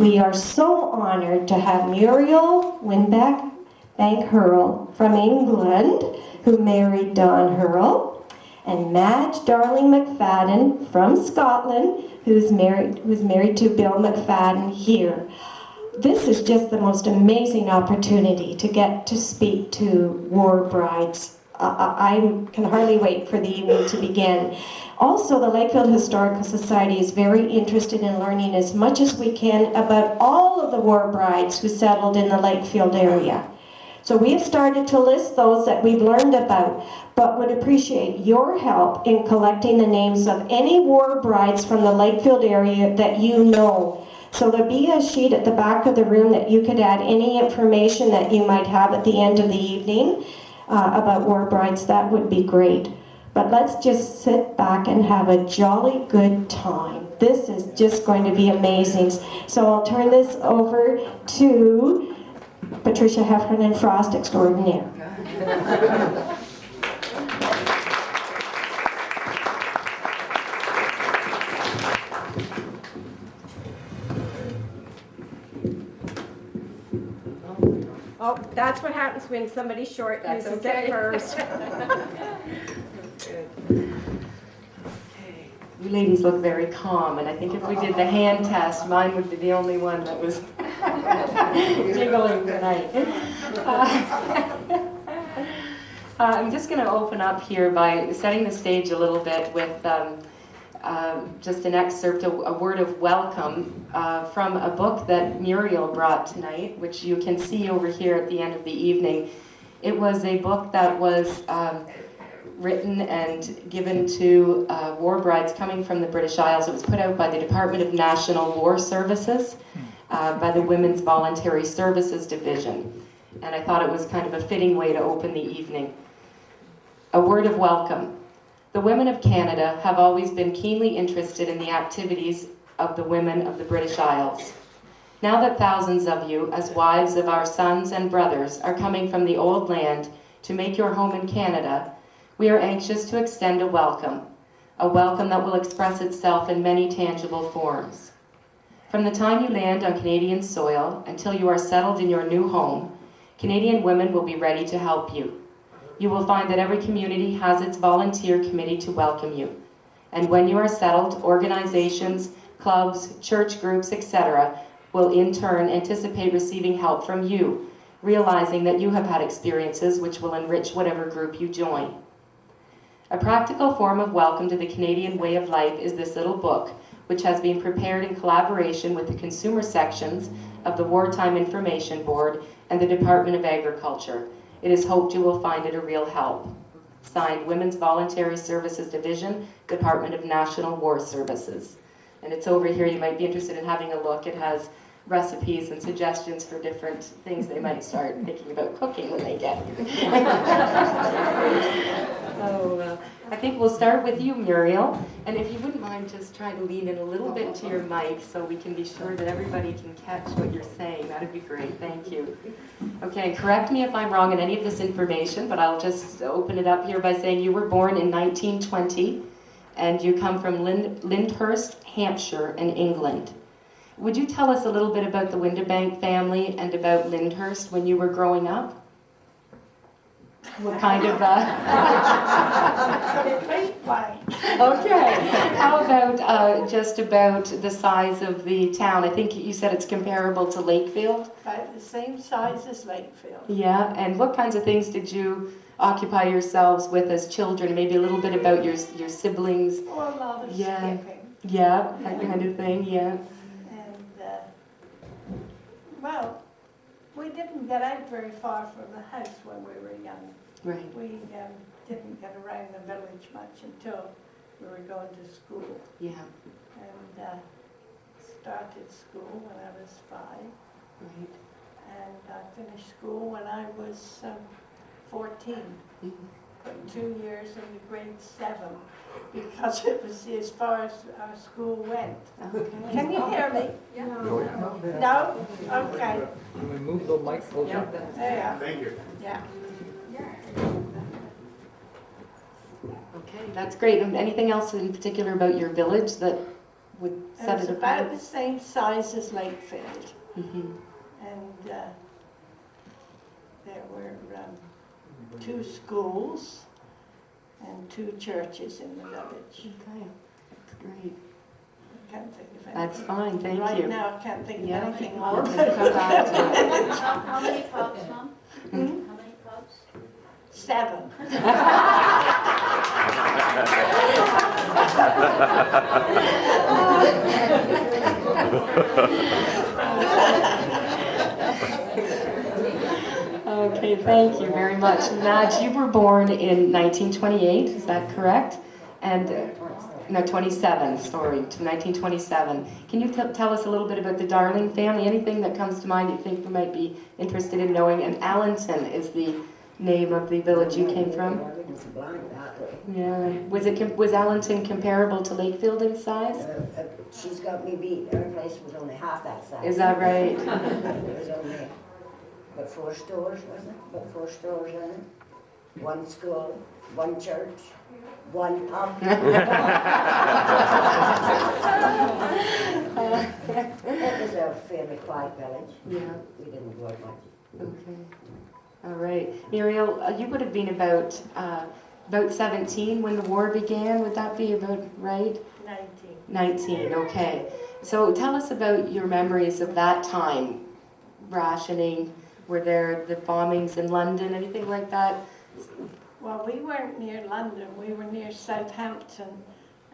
We are so honored to have Muriel Winbank Hurl from England, who married Don Hurl, and Madge Darling McFadden from Scotland, who's married to Bill McFadden here. This is just the most amazing opportunity to get to speak to war brides. I can hardly wait for the evening to begin. Also, the Lakefield Historical Society is very interested in learning as much as we can about all of the war brides who settled in the Lakefield area. So we have started to list those that we've learned about, but would appreciate your help in collecting the names of any war brides from the Lakefield area that you know. So there'll be a sheet at the back of the room that you could add any information that you might have at the end of the evening about war brides. That would be great. But let's just sit back and have a jolly good time. This is just going to be amazing. So I'll turn this over to Patricia Heffernan Frost extraordinaire. Oh, that's what happens when somebody's short. That's uses okay. it first. Okay. You ladies look very calm, and I think if we did the hand test, mine would be the only one that was jiggling tonight. I'm just going to open up here by setting the stage a little bit with just an excerpt, a word of welcome from a book that Muriel brought tonight, which you can see over here at the end of the evening. It was a book that was written and given to war brides coming from the British Isles. It was put out by the Department of National War Services, by the Women's Voluntary Services Division. And I thought it was kind of a fitting way to open the evening. A word of welcome. The women of Canada have always been keenly interested in the activities of the women of the British Isles. Now that thousands of you, as wives of our sons and brothers, are coming from the old land to make your home in Canada, we are anxious to extend a welcome that will express itself in many tangible forms. From the time you land on Canadian soil until you are settled in your new home, Canadian women will be ready to help you. You will find that every community has its volunteer committee to welcome you. And when you are settled, organizations, clubs, church groups, etc. will in turn anticipate receiving help from you, realizing that you have had experiences which will enrich whatever group you join. A practical form of welcome to the Canadian way of life is this little book, which has been prepared in collaboration with the consumer sections of the Wartime Information Board and the Department of Agriculture. It is hoped you will find it a real help. Signed, Women's Voluntary Services Division, Department of National War Services. And it's over here. You might be interested in having a look. It has recipes and suggestions for different things they might start thinking about cooking when they get here. So I think we'll start with you, Muriel. And if you wouldn't mind just trying to lean in a little bit to your mic so we can be sure that everybody can catch what you're saying, that would be great. Thank you. Okay, correct me if I'm wrong in any of this information, but I'll just open it up here by saying you were born in 1920 and you come from Lyndhurst, Hampshire in England. Would you tell us a little bit about the Winbank family and about Lyndhurst when you were growing up? What kind of... Okay. How about just about the size of the town? I think you said it's comparable to Lakefield? About the same size as Lakefield. Yeah, and what kinds of things did you occupy yourselves with as children? Maybe a little bit about your siblings? Or a lot of Yeah. skipping. Yeah, that kind of thing, yeah. Well, we didn't get out very far from the house when we were young. Right. We didn't get around the village much until we were going to school. Yeah. And started school when I was 5. Right. And I finished school when I was 14. Mm-hmm. For 2 years in the grade 7 because it was as far as our school went. Okay. Can you hear me? Yeah. No? Okay. Can we move the mic closer? Yeah. There. Thank you. Yeah. Okay, that's great. And anything else in particular about your village that would It set was it about apart? the same size as Lakefield, Mm-hmm. and there were 2 schools and 2 churches in the village. Okay, that's great. I can't think of anything. That's fine, thank Right you. now, I can't think of Yeah, anything we'll more. come back to it. How many pubs, Mum? Hmm? How many pubs? 7. Okay, thank you very much. Madge, you were born in 1928, is that correct? And, no, 27, sorry, 1927. Can you tell us a little bit about the Darling family? Anything that comes to mind you think we might be interested in knowing? And Allenton is the name of the village you came from? Yeah. Was Allenton comparable to Lakefield in size? She's got me beat. Her place was only half that size. Is that right? It was only about 4 stores, wasn't it? About 4 stores in it. 1 school, 1 church, 1 pub. It was a fairly quiet village. Yeah. We didn't go out much. Okay. All right. Muriel, you would have been about 17 when the war began. Would that be about right? 19. 19, okay. So tell us about your memories of that time. Rationing, were there the bombings in London, anything like that? Well, we weren't near London, we were near Southampton,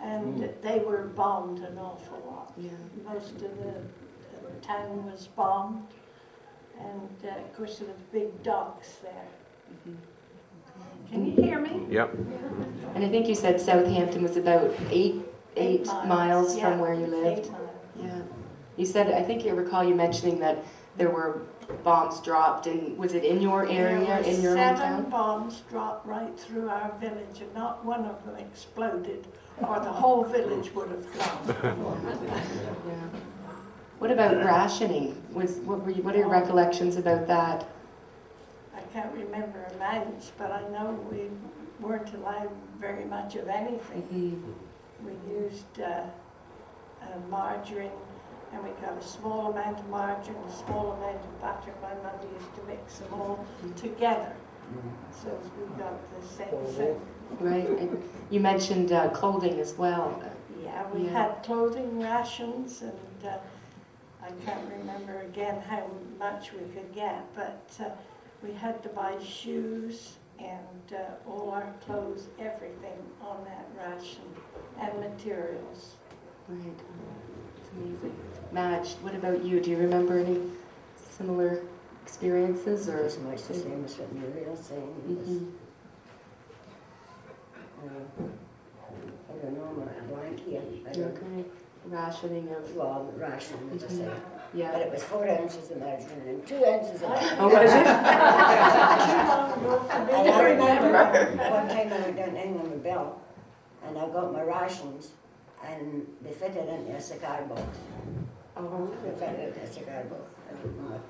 and they were bombed an awful lot. Yeah. Most of the town was bombed, and of course there was big docks there. Can you hear me? Yep. And I think you said Southampton was about eight 8 miles yeah, from where you lived. 8 miles. Yeah. You said, I think I recall you mentioning that there were bombs dropped, and was it in your area, There were in your 7 hometown? bombs dropped right through our village, and not one of them exploded, or the whole village would have gone. Yeah. What about rationing? What are your recollections about that? I can't remember amounts, but I know we weren't allowed very much of anything. Mhm. We used margarine, and we got a small amount of margarine, a small amount of butter. My mother used to mix them all together, so we got the same thing. Right. And you mentioned clothing as well. Yeah, we Yeah. had clothing rations, and I can't remember again how much we could get, but we had to buy shoes and all our clothes, everything on that ration, and materials. Right. It's amazing. Madge, what about you? Do you remember any similar experiences? It Or? was much the same as what Muriel saying. It was, Mhm. I don't know, a blanket. I don't Okay. Rationing of, Well, ration, as I say. But yeah. it was 4 ounces of margarine and 2 ounces of butter. Oh, was it? And I remember one time I went down to England with Bill, and I got my rations, and they fitted into a cigar box. Oh, They fitted into a cigar box. I didn't know it.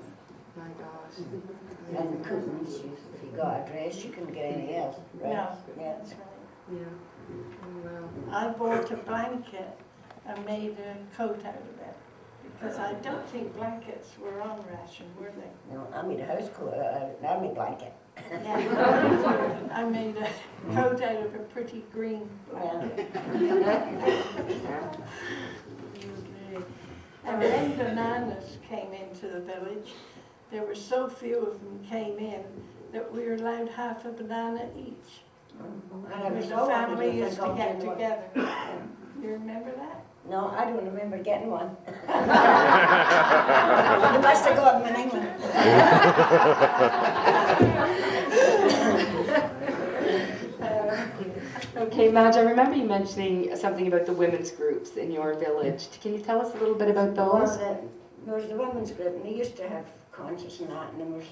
my gosh. And the coupons, if you got a dress, you couldn't get anything else. No, Yeah. that's right. Yeah. Oh, wow. I bought a blanket and made a coat out of it, because I don't think blankets were on ration, were they? No, I made a house coat, an army blanket. Yeah. I made a coat out of a pretty green blanket. And when bananas came into the village, there were so few of them came in that we were allowed half a banana each. And I Because was the so family happy used to get one. together. You remember that? No, I don't remember getting one. You must have got them in England. Okay, Madge, I remember you mentioning something about the women's groups in your village. Can you tell us a little bit about those? There was the women's group, and they used to have concerts and that, and there was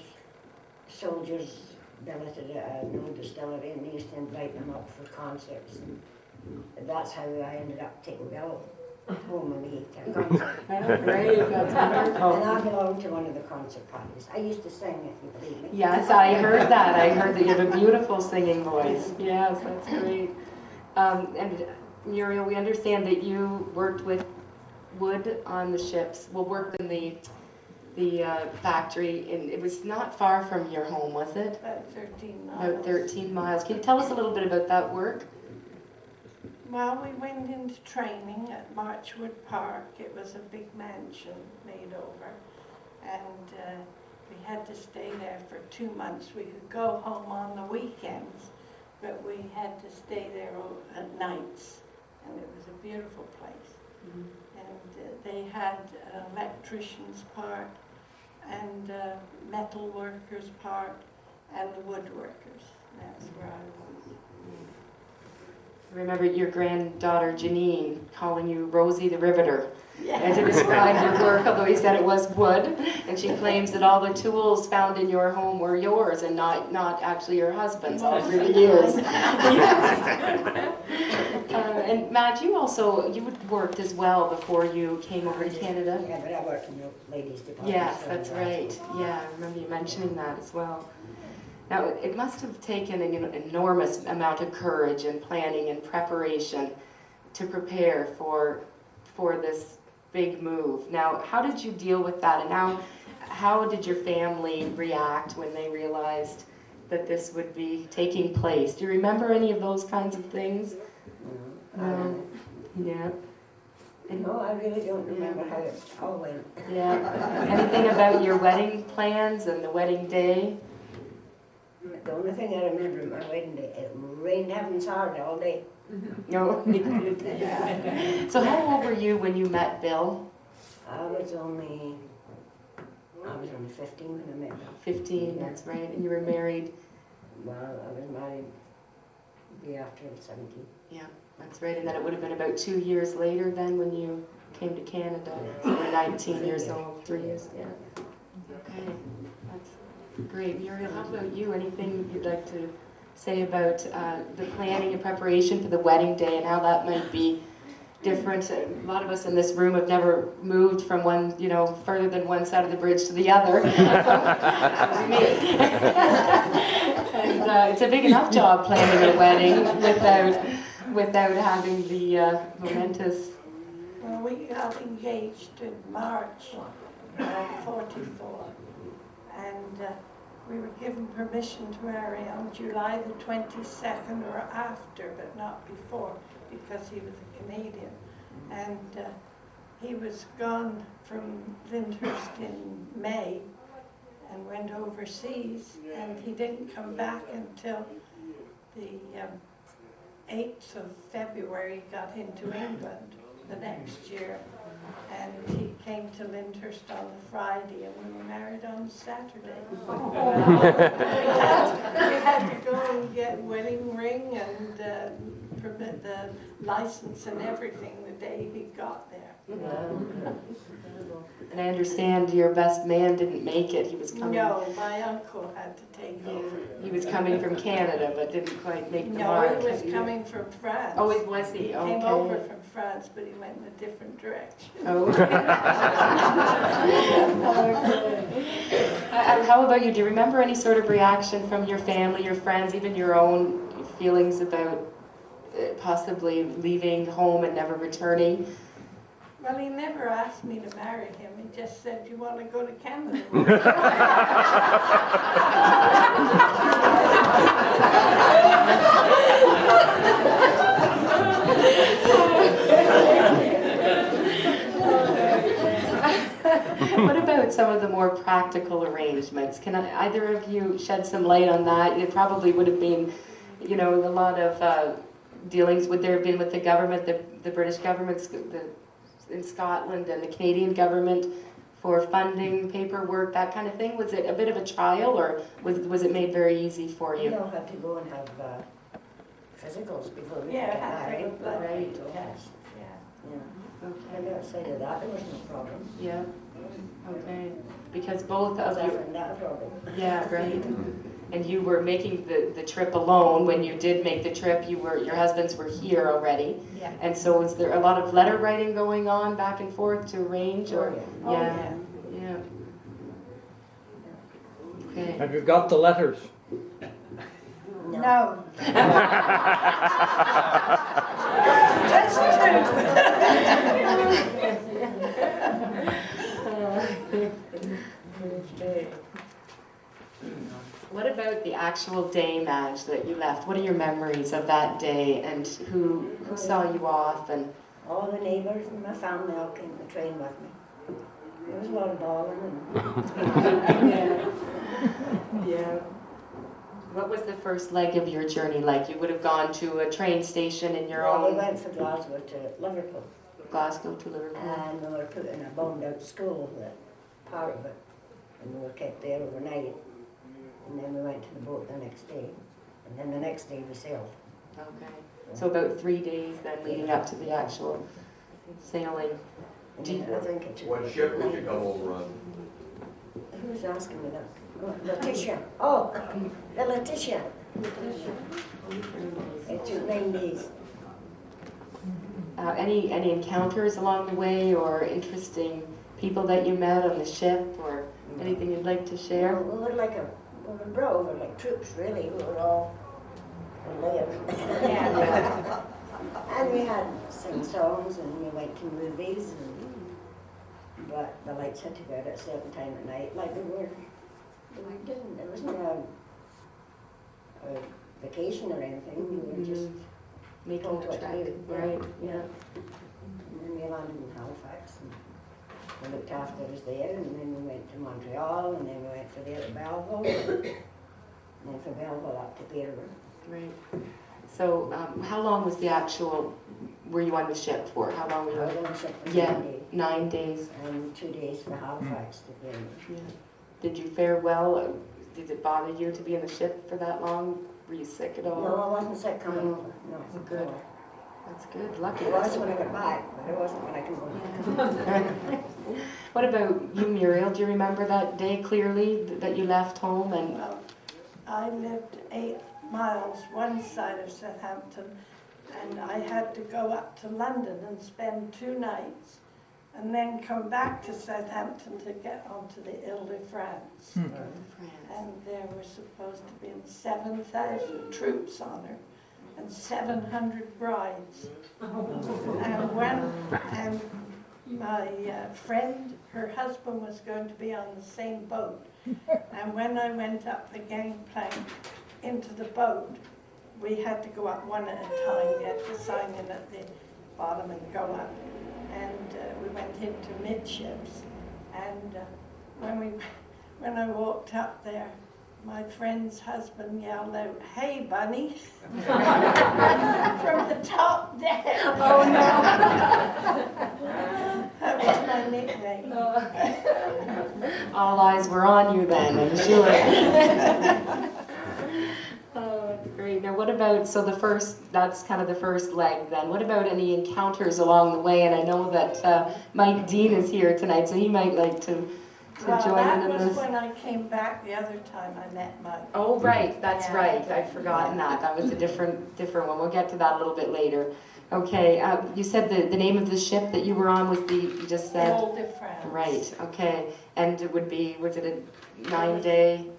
soldiers billeted at an old distillery, and they used to invite them up for concerts. And that's how I ended up taking Bill home with me to a concert. Oh, great, that's And wonderful. I belonged to one of the concert parties. I used to sing, if you believe me. Yes, I heard that. I heard that you have a beautiful singing voice. Yes, that's great. And Muriel, we understand that you worked with wood on the ships. Well, worked in the factory, and it was not far from your home, was it? About 13 miles. About 13 miles. Can you tell us a little bit about that work? Well, we went into training at Marchwood Park. It was a big mansion made over, and we had to stay there for 2 months. We could go home on the weekends, but we had to stay there at nights, and it was a beautiful place. And they had an electrician's part, and metal workers part, and the woodworkers. That's where I was. I remember your granddaughter Janine calling you Rosie the Riveter, and to describe your work, although he said it was wood, and she claims that all the tools found in your home were yours and not actually your husband's all through the years. And Madge, you worked as well before you came over to Canada. Yeah, but I worked in the ladies' department. Yes, so that's right. Yeah, I remember you mentioning that as well. Now, it must have taken an enormous amount of courage and planning and preparation to prepare for this big move. Now, how did you deal with that, and how did your family react when they realized that this would be taking place? Do you remember any of those kinds of things? No. Yeah. No, I really don't remember how it all went. Yeah. Anything about your wedding plans and the wedding day? The only thing I remember at my wedding day, it rained heavens hard all day. No. So how old were you when you met Bill? I was only 15 when I met him. 15, that's right. And you were married? Well, I was married the year after I was 17. Yeah, that's right. And then it would have been about 2 years later then when you came to Canada. You were 19 years old, 3 years, yeah. Okay, that's great. Muriel, how about you? Anything you'd like to say about the planning and preparation for the wedding day and how that might be different? A lot of us in this room have never moved from one, further than one side of the bridge to the other. Me. And it's a big enough job planning a wedding without having the momentous. Well, we got engaged in March of 44, and we were given permission to marry on July the 22nd or after, but not before, because he was a Canadian. And he was gone from Lyndhurst in May and went overseas, and he didn't come back until the 8th of February, got into England the next year. And he came to Lyndhurst on the Friday, and we were married on Saturday. We had to go and get wedding ring and permit the license and everything the day he got there. And I understand your best man didn't make it. He was coming. No, my uncle had to take Yeah, over. he was coming from Canada, but didn't quite make the No, mark. he was coming from France. Oh, it was he? He Okay. came over from France, but he went in a different direction. Oh. How about you? Do you remember any sort of reaction from your family, your friends, even your own feelings about possibly leaving home and never returning? Well, he never asked me to marry him. He just said, "Do you want to go to Canada?" What about some of the more practical arrangements? Can either of you shed some light on that? It probably would have been, a lot of dealings would there have been with the government, the British government in Scotland and the Canadian government for funding, paperwork, that kind of thing. Was it a bit of a trial, or was it made very easy for You you? don't have to go and have physicals before we Yeah, get had to married. have blood Right. test. Yeah. Yeah. Okay. And outside of that, there was no problem. Yeah. Okay. Because both of Aside you. from that problem. Yeah, right. And you were making the trip alone. When you did make the trip, your husbands were here already. Yeah. And so was there a lot of letter writing going on back and forth to arrange, or? Oh, yeah. Yeah. Okay. Have you got the letters? No. Just two. What about the actual day, Madge, that you left? What are your memories of that day, and who saw you off? And All the neighbours and my family all came on the train with me. There was a lot of bawling and yeah. What was the first leg of your journey like? You would have gone to a train station in your well, we own went from Glasgow to Liverpool. Glasgow to Liverpool. And we were put in a bombed out school, that part of it, and we were kept there overnight. And then we went to the boat the next day, and then the next day we sailed. Okay. So about 3 days then leading up to the actual sailing. And then I think it took What ship did you come over on? Who was asking me that? Oh, Letitia. Oh, the Letitia. It took 9 days. Any encounters along the way, or interesting people that you met on the ship, or anything you'd like to share? We were brought over like troops, really. We were all layers. Yeah. And we had sing songs, and we went to movies, but the lights had to go out at a certain time at night. Like there wasn't a vacation or anything. We were just Making told the what to trek, do. right? Yeah. And then we landed in Halifax, and they looked after us there, and then we went to Montreal, and then we went from there to Belleville, and then from Belleville up to Peterborough. Right. So, how long was the actual? Were you on the ship for? How long were you? I was on the ship for Yeah. 9 days, 9 days. and 2 days for Halifax to Peterborough. Yeah. Did you fare well? Did it bother you to be in the ship for that long? Were you sick at all? No, I wasn't sick coming over. No. Good. That's good. Lucky. It was when I got back, but it wasn't when I came home. What about you, Muriel? Do you remember that day clearly that you left home and? Well, I lived 8 miles one side of Southampton, and I had to go up to London and spend 2 nights, and then come back to Southampton to get onto the Ile-de-France. And there were supposed to be 7,000 troops on her, and 700 brides. And my friend, her husband was going to be on the same boat. And when I went up the gangplank into the boat, we had to go up one at a time. We had to sign in at the bottom and go up. And we went into midships. And when I walked up there, my friend's husband yelled out, "Hey, Bunny," from the top deck. Oh no! That was my nickname. All eyes were on you then, I'm sure. Oh, that's great. Now, what about, so that's kind of the first leg then. What about any encounters along the way? And I know that Mike Dean is here tonight, so he might like to Well, join that in on was this. when I came back the other time I met Mike. Oh, right, that's Yeah. right. I'd forgotten that. That was a different one. We'll get to that a little bit later. Okay, you said the name of the ship that you were on was you just said? Ile-de-France. Right, okay. And it would be, was it a 9-day?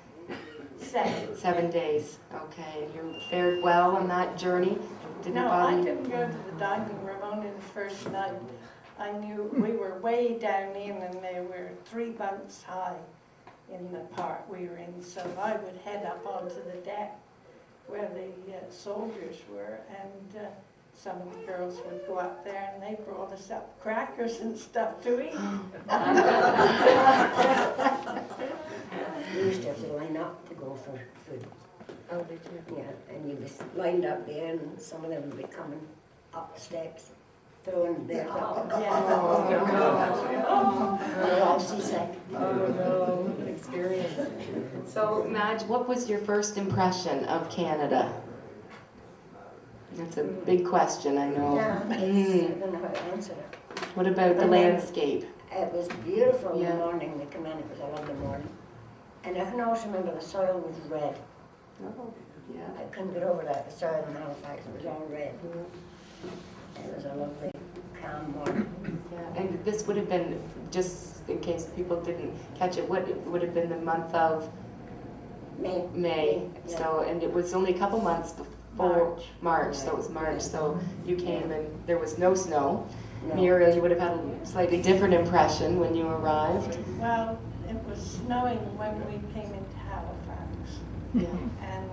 7 days. Okay, and you fared well on that journey? Didn't No, bother I you? didn't go to the dining room only the first night. I knew we were way down in, and they were 3 bunks high in the part we were in. So I would head up onto the deck where the soldiers were, and some of the girls would go up there, and they brought us up crackers and stuff to eat. We used to have to line up to go for food. Oh, did you? Yeah, and you was lined up there, and some of them would be coming up the steps, throwing theirs up. They were all seasick. Oh no, what an experience. So, Madge, what was your first impression of Canada? That's a big question, I know. Yeah, I don't know how to answer it. What about the And then- landscape? It was beautiful in Yeah. the morning. We come in, it was a lovely morning. And I can always remember the soil was red. Oh, yeah. I couldn't get over that. The soil in Halifax was all red. It was a lovely, calm morning. Yeah, and this would have been, just in case people didn't catch it, what it would have been the month of May. Yeah. So, and it was only a couple months before March, so it was March. So you came and there was no snow. No. Muriel, you would have had a slightly different impression when you arrived. Well, it was snowing when we came into Halifax. Yeah. And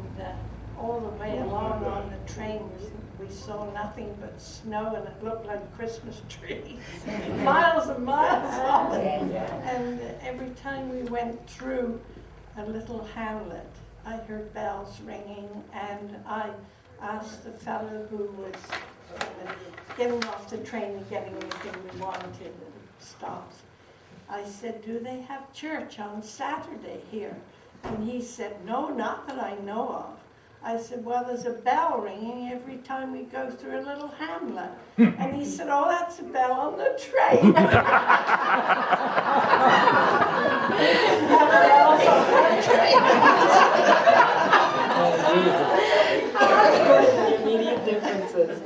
all the way along on the train, we saw nothing but snow, and it looked like Christmas trees, miles and miles of it. And every time we went through a little hamlet, I heard bells ringing, and I asked the fellow who was getting off the train and getting anything we wanted at stops. I said, do they have church on Saturday here? And he said, no, not that I know of. I said, well, there's a bell ringing every time we go through a little hamlet. And he said, oh, that's a bell on the train. Bells on the train. Immediate differences.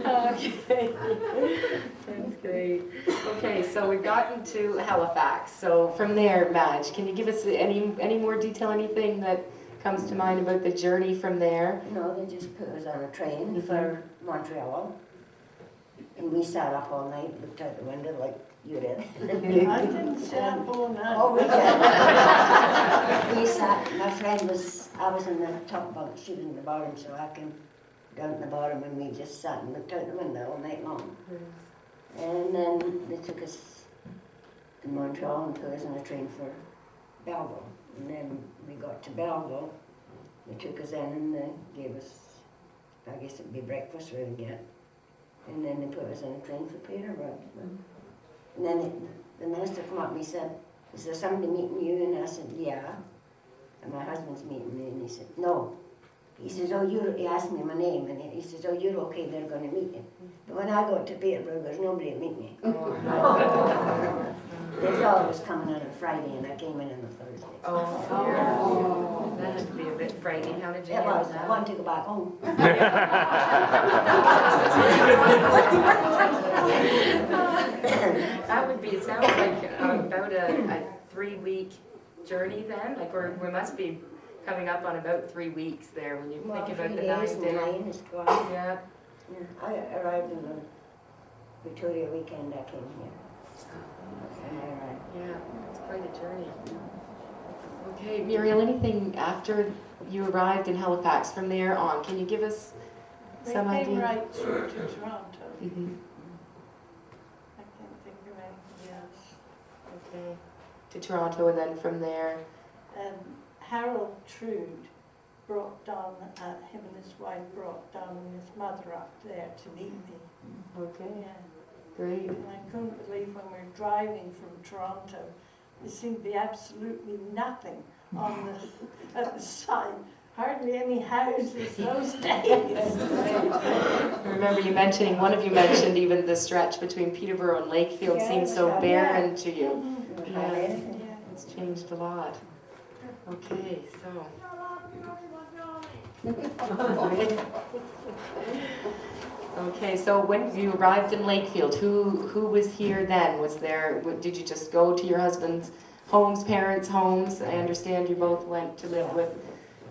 Okay. That's great. Okay, so we've gotten to Halifax. So from there, Madge, can you give us any more detail, anything that comes to mind about the journey from there? No, they just put us on a train for Montreal. And we sat up all night, looked out the window like you did. I didn't sit up all night. Oh, we did. We sat, I was in the top bunk, she was in the bottom, so I came down at the bottom, and we just sat and looked out the window all night long. And then they took us to Montreal and put us on a train for Belleville. And then we got to Belleville, they took us in and they gave us, I guess it'd be breakfast we would get. And then they put us on a train for Peterborough. And then the minister came up and he said, is there somebody meeting you? And I said, yeah. And my husband's meeting me, and he said, no. He says, he asked me my name, and he says, oh, you're okay, they're going to meet you. But when I got to Peterborough, there's nobody to meet me. They thought I was coming on a Friday, and I came in on a Thursday. Oh, that had to be a bit frightening. How did you It handle was. I that? wanted to go back home. That would be, it sounds like about a 3-week journey then? Like we must be coming up on about 3 weeks there when you think about the 9 days. 9 is 12. Yeah. Yeah, I arrived on the Victoria weekend, I came here. And I arrived. Yeah, it's quite a journey. Okay, Muriel, anything after you arrived in Halifax from there on? Can you give us We some came idea? right through to Toronto. Mm-hmm. I can't think of anything else. Okay. To Toronto, and then from there. Harold Trude brought Don, him and his wife brought Don and his mother up there to meet me. Okay, Yeah. great. And I couldn't believe when we were driving from Toronto, there seemed to be absolutely nothing on at the side. Hardly any houses those days. I remember one of you mentioned even the stretch between Peterborough and Lakefield Yeah, seemed so yeah. barren to you. It was Yeah. hardly anything. Yeah. It's changed a lot. Okay, so. Okay, so when you arrived in Lakefield, who was here then? Did you just go to your husband's homes, parents' homes? I understand you both went to live with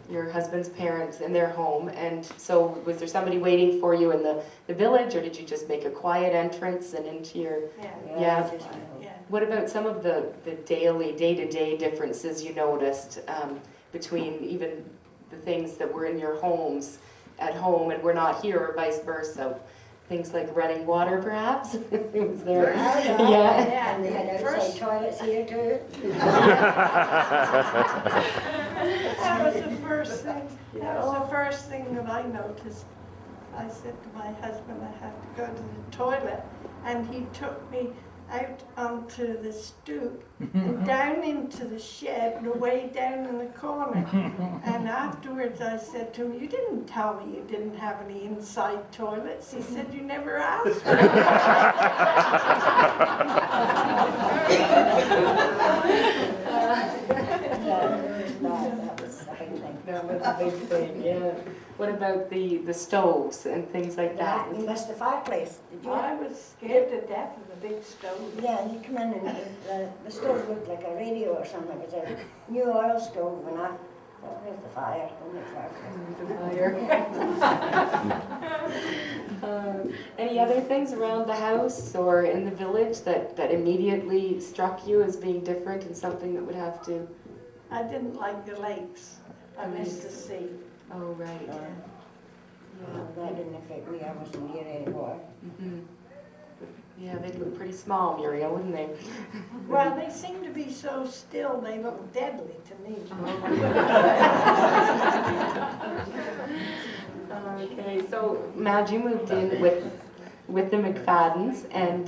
your husband's parents in their home, and so was there somebody waiting for you in the village, or did you just make a quiet entrance and into your... Yeah. Yeah. It's just, Yeah. What about some of the day-to-day differences you noticed between even the things that were in your homes at home and were not here, or vice versa? Things like running water, perhaps? Was there? Yeah. Yeah. And they had outside First- toilets here too. That was the first thing. That was the first thing that I noticed. I said to my husband, I have to go to the toilet, and he took me out onto the stoop and down into the shed and away down in the corner. And afterwards I said to him, you didn't tell me you didn't have any inside toilets. He said, you never asked me. That was the big thing. That was a big thing, yeah. What about the stoves and things like that? We missed the fireplace. Did you? I was scared to death of the big stove. Yeah, you come in and the stove looked like a radio or something. It was a new oil stove, and I thought, there's the fire, Any other things around the house or in the village that immediately struck you as being different and something that would have to... I didn't like the lakes. I missed the sea. Oh, right. Uh, Yeah. That didn't affect me, I wasn't near anymore. Mhm. Yeah, they'd look pretty small, Muriel, wouldn't they? Well, they seem to be so still, they look deadly to me. Okay, so Madge, you moved in with the McFaddens, and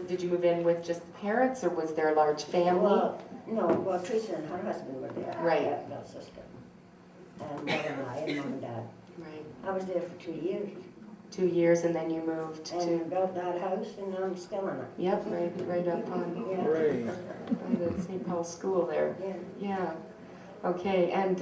did you move in with just the parents, or was there a large family? Well, no, Teresa and her husband were there. Right. That sister. And Mother and I, and Mom and Dad. Right. I was there for 2 years. 2 years, and then you moved And to. built that house, and I'm still in it. Yep, right up on Yeah. Hooray. the St. Paul's School there. Yeah. Yeah. Okay, and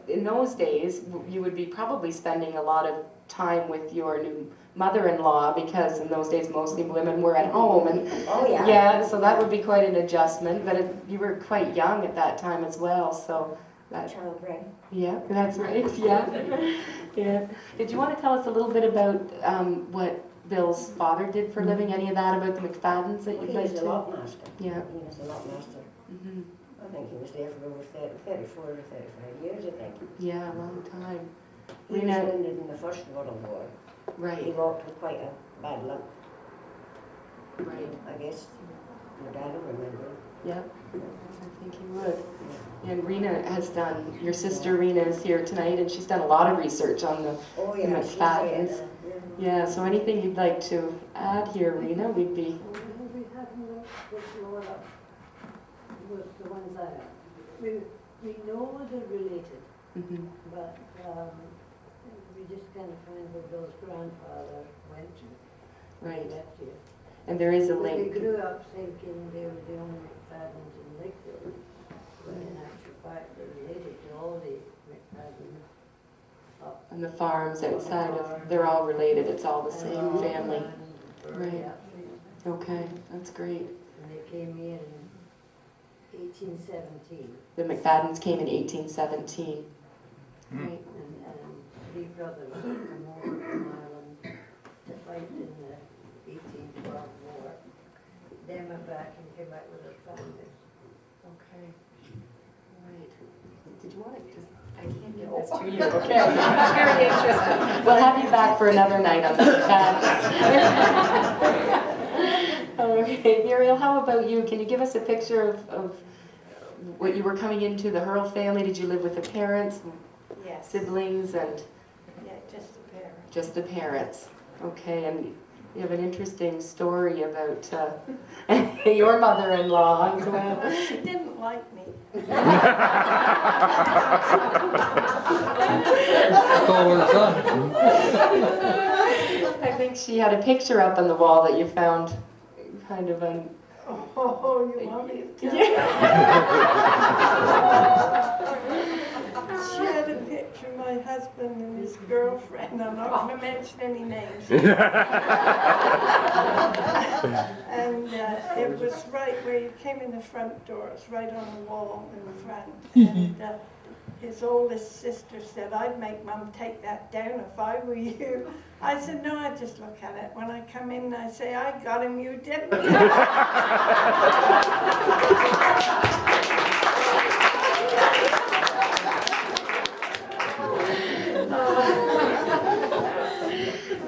in those days, you would be probably spending a lot of time with your new mother-in-law, because in those days mostly women were at home, and Oh, yeah. yeah, so that would be quite an adjustment. But you were quite young at that time as well, so that. Child bred. Yeah, that's right. Yeah, yeah. Did you want to tell us a little bit about what Bill's father did for a living? Any of that about the McFaddens that you'd He like was a to? lot master. Yeah. He was a lot master. Hmm. I think he was there for over 34 or 35 years, I think. Yeah, a long time. He was Rena- wounded in the First World War. He Right, walked with quite a bad limp, right. I guess. My dad will remember. Yep, I think you would. And Rena has done, your sister Rena is here tonight, and she's done a lot of research on the, Oh, yeah. she's McFaddens. right, yeah, so anything you'd like to add here, Rena, we'd be, We haven't looked more up with the ones we know they're related, mhm, but we just kind of find where Bill's grandfather went to. right. Left here. And there is a But we link. grew up thinking they were the only McFaddens in Lakefield, but in actual fact they're related to all the McFaddens up. And the farms outside of, they're all related, it's all the same family. Right. Yeah. Okay, that's great. And they came here in 1817. The McFaddens came in 1817. Hmm. Right. And 3 brothers come over from Ireland to fight in the 1812 war. They went back and came back with their families. Okay. Right. Did you want to just, I can't get this to you, okay? It's very interesting. We'll have you back for another night on the McFaddens. Okay, Muriel, how about you? Can you give us a picture of what you were coming into, the Hurl family? Did you live with the parents, Yes. siblings, and Yeah, just the parents. just the parents? Okay, and you have an interesting story about your mother-in-law as well. She didn't like me. Stole her son. I think she had a picture up on the wall that you found kind of un... Oh, you want me to tell? She had a picture of my husband and his girlfriend. I'm not going to mention any names. And it was right where you came in the front door. It's right on the wall in the front. And his oldest sister said, "I'd make Mum take that down if I were you." I said, "No, I just look at it. When I come in, I say, I got him, you didn't."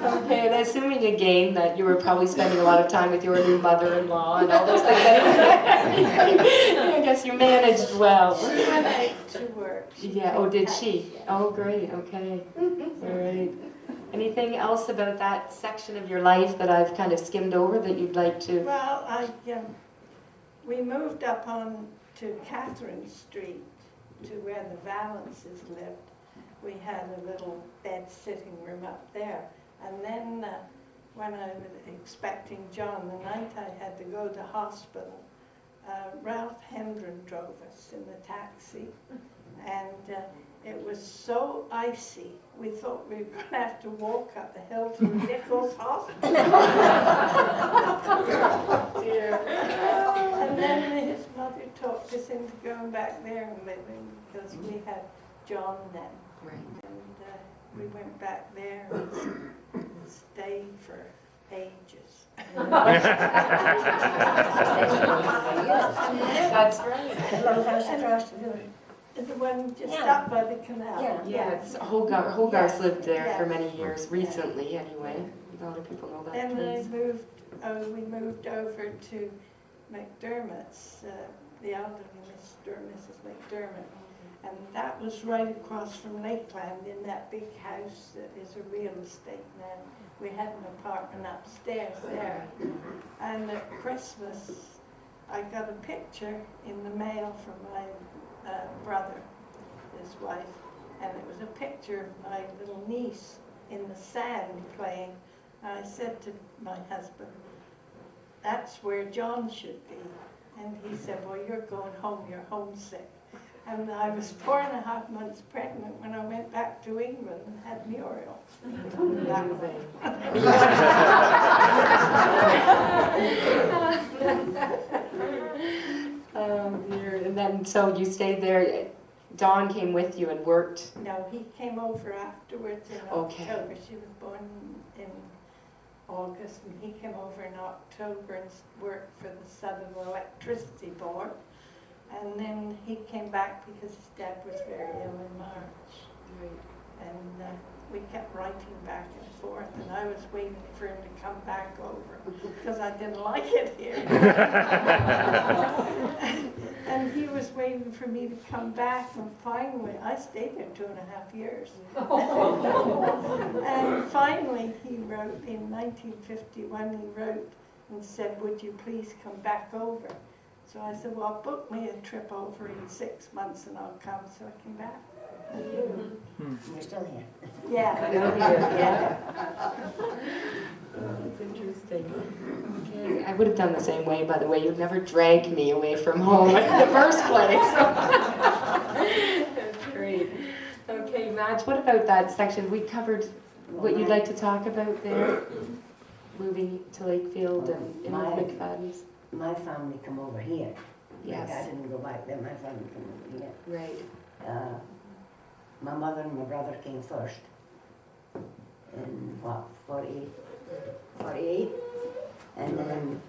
Okay, and assuming again that you were probably spending a lot of time with your new mother-in-law and all those things, I guess you managed well. She went out to work. Yeah, oh, did she? Oh, great, okay. All right. Anything else about that section of your life that I've kind of skimmed over that you'd like to? Well, we moved up on to Catherine Street to where the Valences lived. We had a little bed sitting room up there. And then when I was expecting John, the night I had to go to hospital, Ralph Hendren drove us in the taxi. And it was so icy, we thought we were going to have to walk up the hill to Nichols Hospital. Dear. And then his mother talked us into going back there and living because we had John then. Right. And we went back there and stayed for ages. That's right. The little house across the The one just Yeah. up by the canal. Yeah. Yeah, it's Hogarth's Yes, lived there for yes. many years, recently anyway. A lot of people know that Then place. we moved over to McDermott's, the elderly Mr. and Mrs. McDermott. And that was right across from Lakeland in that big house that is a real estate now. We had an apartment upstairs there. And at Christmas, I got a picture in the mail from my brother, his wife, and it was a picture of my little niece in the sand playing. And I said to my husband, that's where John should be. And he said, well, you're going home, you're homesick. And I was 4.5 months pregnant when I went back to England and had Muriel. That way. And then, so you stayed there, Dawn came with you and worked? No, he came over afterwards in Okay. October. She was born in August, and he came over in October and worked for the Southern Electricity Board. And then he came back because his dad was very ill in March. And we kept writing back and forth, and I was waiting for him to come back over because I didn't like it here. And he was waiting for me to come back, and finally, I stayed there 2.5 years. And finally, he wrote, in 1951, he wrote and said, would you please come back over? So I said, well, book me a trip over in 6 months and I'll come. So I came back. You're still here. Yeah. Yeah. That's interesting. Okay. I would have done the same way, by the way. You'd never dragged me away from home in the first place. That's great. Okay, Madge, what about that section? We covered what you'd like to talk about there, moving to Lakefield and in McFadden's. My family come over here. Yes. Like I didn't go back there, my family come over here. Right. My mother and my brother came first. In what, 48? And then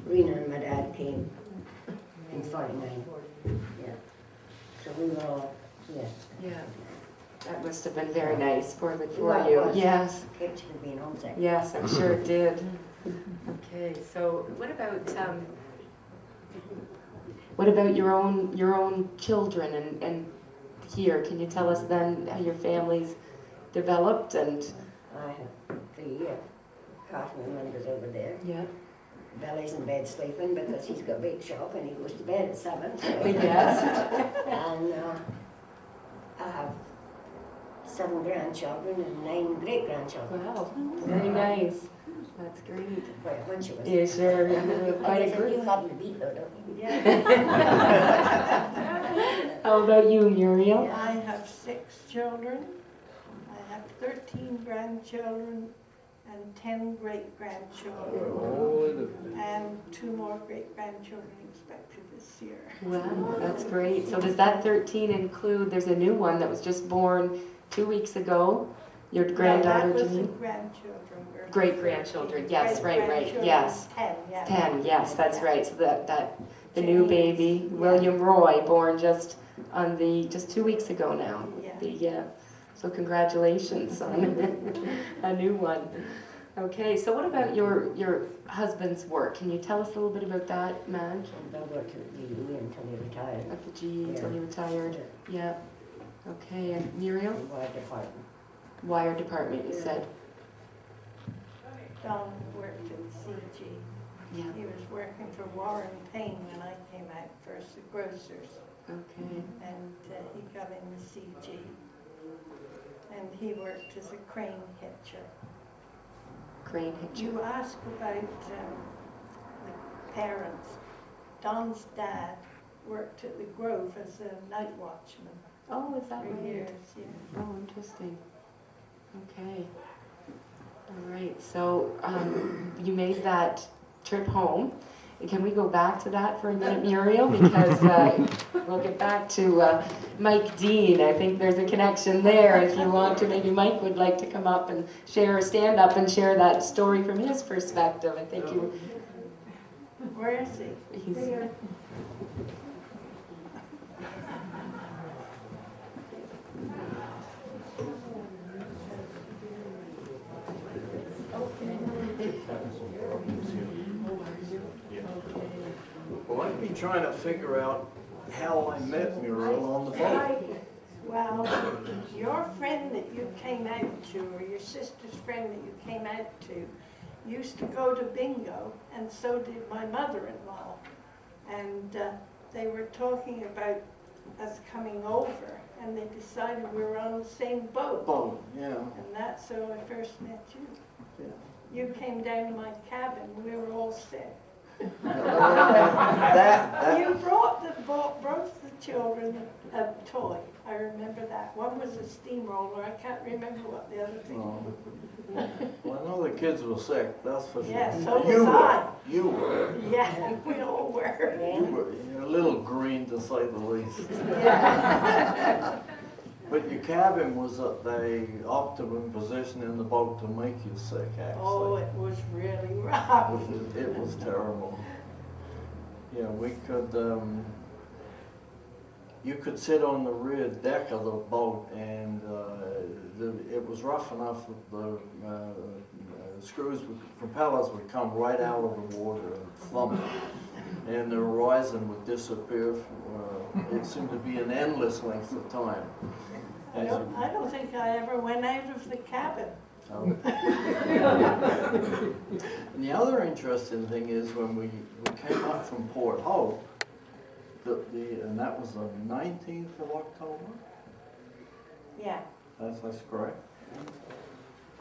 Rena and my dad came in 49. Yeah. So we were all here. Yeah. That must have been very nice for Well, it you. was. Yes. Kept you from being homesick. Yes, I'm sure it did. Okay, so what about your own children and here? Can you tell us then how your family's developed and? I have 3 years. Kaufman was over there. Yeah. Billy's in bed sleeping because he's got a big shop and he goes to bed at 7. So. Yes. And I have 7 grandchildren and 9 great-grandchildren. Wow, very nice. That's great. Quite a bunch of us. Yeah, sure. Quite a You group. have me beat though, don't you? How about you, Muriel? I have 6 children. I have 13 grandchildren and 10 great-grandchildren. And 2 more great-grandchildren expected this year. Wow, that's great. So does that 13 include, there's a new one that was just born 2 weeks ago, your granddaughter No, that was the Janine? grandchildren. Great-grandchildren, yes, right, yes. 10, yeah. 10, yes, that's right. So that the new Janine, baby, yeah. William Roy, born just 2 weeks ago now. Yeah. So congratulations on a new one. Okay, so what about your husband's work? Can you tell us a little bit about that, Madge? And Bill worked at the GE until he retired. At the GE until he retired. Yeah. Yeah. Okay, and Muriel? The wire department. Wire department, you Yeah. said. Don worked at CG. Yeah. He was working for Warren Payne when I came out first, the grocers. Okay. And he got in the CG. And he worked as a crane hitcher. Crane hitcher. You asked about the parents. Don's dad worked at the Grove as a night watchman Oh, is that for right? years. Yeah. Oh, interesting. Okay. All right. So you made that trip home. And can we go back to that for a minute, Muriel? Because we'll get back to Mike Dean. I think there's a connection there. If you want to, maybe Mike would like to come up and stand up and share that story from his perspective. I think you. Where is he? He's Here. I've been trying to figure out how I met Muriel on the boat. Well, your friend that you came out to, or your sister's friend that you came out to, used to go to bingo, and so did my mother-in-law. And they were talking about us coming over, and they decided we were on the same boat. Boat, yeah. And that's how I first met you. Yeah. You came down to my cabin, we were all sick. That, You brought both the children a toy. I remember that. One was a steamroller. I can't remember what the other thing was. well, I know the kids were sick, that's for sure. Yeah, so You was were. I. You were. Yeah, we all were. You were. You're a little green, to say the least. Yeah. But your cabin was at the optimum position in the boat to make you sick, actually. Oh, it was really rough. It was terrible. Yeah, we could, you could sit on the rear deck of the boat, and it was rough enough that the propellers would come right out of the water and thump, and the horizon would disappear. It seemed to be an endless length of time. I don't think I ever went out of the cabin. And the other interesting thing is when we came up from Port Hope, and that was the 19th of October? Yeah. That's correct.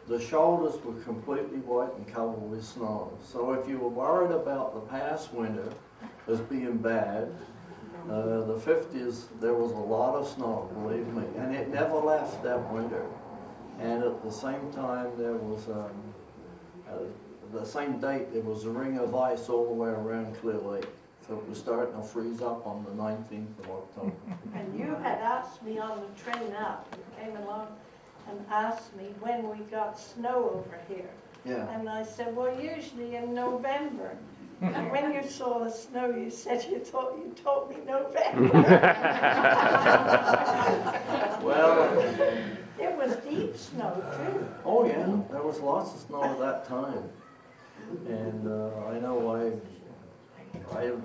The shoulders were completely white and covered with snow. So if you were worried about the past winter as being bad, the 50s, there was a lot of snow, believe me, and it never left that winter. And at the same time, there was, the same date, there was a ring of ice all the way around Clear Lake. So it was starting to freeze up on the 19th of October. And you had asked me on the train up, you came along and asked me when we got snow over here. Yeah. And I said, well, usually in November. And when you saw the snow, you said you thought you told me November. Well, It was deep snow too. oh yeah, there was lots of snow at that time. And I know